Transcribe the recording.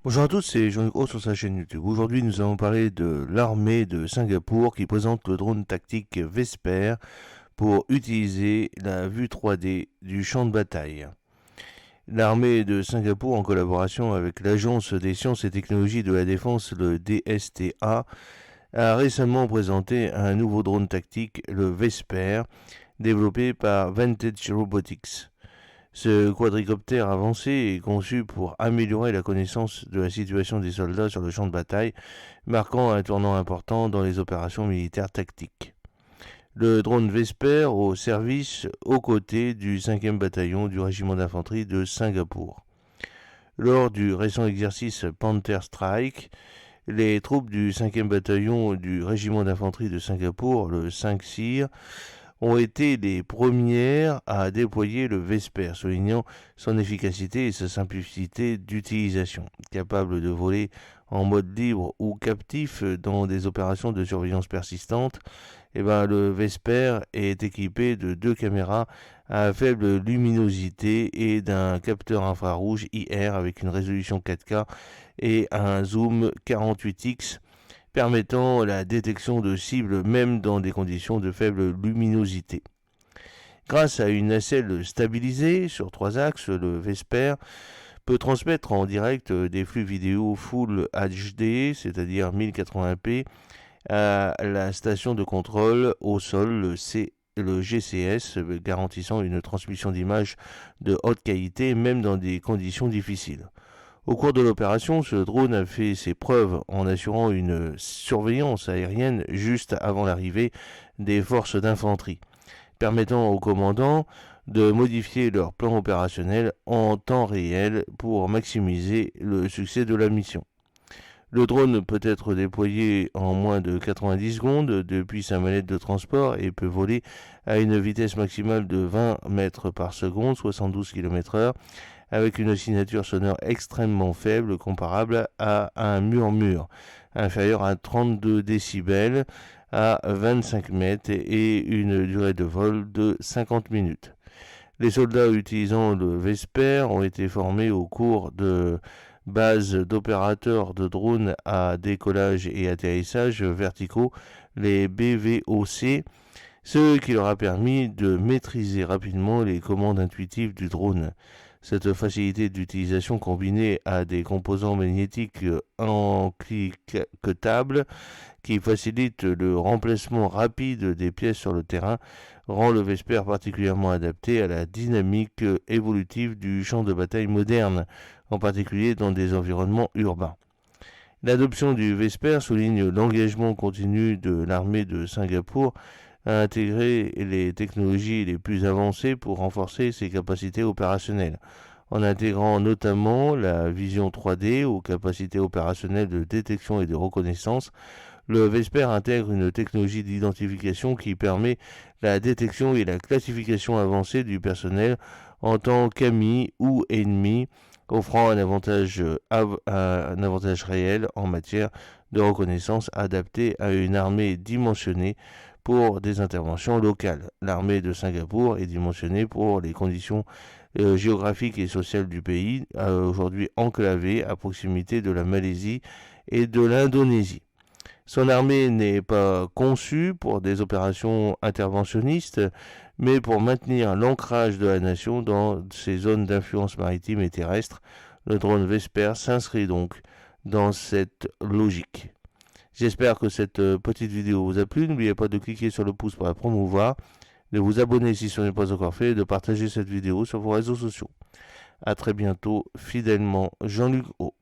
Bonjour à tous, c'est Jean-Luc Haut sur sa chaîne YouTube. Aujourd'hui, nous allons parler de l'armée de Singapour qui présente le drone tactique Vesper pour utiliser la vue 3D du champ de bataille. L'armée de Singapour, en collaboration avec l'Agence des sciences et technologies de la défense, le DSTA, a récemment présenté un nouveau drone tactique, le Vesper, développé par Vantage Robotics. Ce quadricoptère avancé est conçu pour améliorer la connaissance de la situation des soldats sur le champ de bataille, marquant un tournant important dans les opérations militaires tactiques. Le drone Vesper au service aux côtés du 5e bataillon du régiment d'infanterie de Singapour. Lors du récent exercice Panther Strike, les troupes du 5e bataillon du régiment d'infanterie de Singapour, le 5 CIR, ont été les premières à déployer le Vesper, soulignant son efficacité et sa simplicité d'utilisation. Capable de voler en mode libre ou captif dans des opérations de surveillance persistante, le Vesper est équipé de 2 caméras à faible luminosité et d'un capteur infrarouge IR avec une résolution 4K et un zoom 48x permettant la détection de cibles même dans des conditions de faible luminosité. Grâce à une nacelle stabilisée sur 3 axes, le Vesper peut transmettre en direct des flux vidéo Full HD, c'est-à-dire 1080p, à la station de contrôle au sol, le GCS, garantissant une transmission d'images de haute qualité même dans des conditions difficiles. Au cours de l'opération, ce drone a fait ses preuves en assurant une surveillance aérienne juste avant l'arrivée des forces d'infanterie, permettant aux commandants de modifier leur plan opérationnel en temps réel pour maximiser le succès de la mission. Le drone peut être déployé en moins de 90 secondes depuis sa manette de transport et peut voler à une vitesse maximale de 20 mètres par seconde, 72 km/h, avec une signature sonore extrêmement faible comparable à un murmure, inférieur à 32 décibels à 25 mètres et une durée de vol de 50 minutes. Les soldats utilisant le Vesper ont été formés au cours de bases d'opérateurs de drones à décollage et atterrissage verticaux, les BVOC, ce qui leur a permis de maîtriser rapidement les commandes intuitives du drone. Cette facilité d'utilisation combinée à des composants magnétiques encliquetables qui facilitent le remplacement rapide des pièces sur le terrain rend le Vesper particulièrement adapté à la dynamique évolutive du champ de bataille moderne, en particulier dans des environnements urbains. L'adoption du Vesper souligne l'engagement continu de l'armée de Singapour à intégrer les technologies les plus avancées pour renforcer ses capacités opérationnelles, en intégrant notamment la vision 3D aux capacités opérationnelles de détection et de reconnaissance. Le Vesper intègre une technologie d'identification qui permet la détection et la classification avancée du personnel en tant qu'ami ou ennemi, offrant un avantage réel en matière de reconnaissance adapté à une armée dimensionnée pour des interventions locales. L'armée de Singapour est dimensionnée pour les conditions géographiques et sociales du pays, aujourd'hui enclavé à proximité de la Malaisie et de l'Indonésie. Son armée n'est pas conçue pour des opérations interventionnistes, mais pour maintenir l'ancrage de la nation dans ses zones d'influence maritime et terrestre. Le drone Vesper s'inscrit donc dans cette logique. J'espère que cette petite vidéo vous a plu. N'oubliez pas de cliquer sur le pouce pour la promouvoir, de vous abonner si ce n'est pas encore fait et de partager cette vidéo sur vos réseaux sociaux. A très bientôt, fidèlement, Jean-Luc O.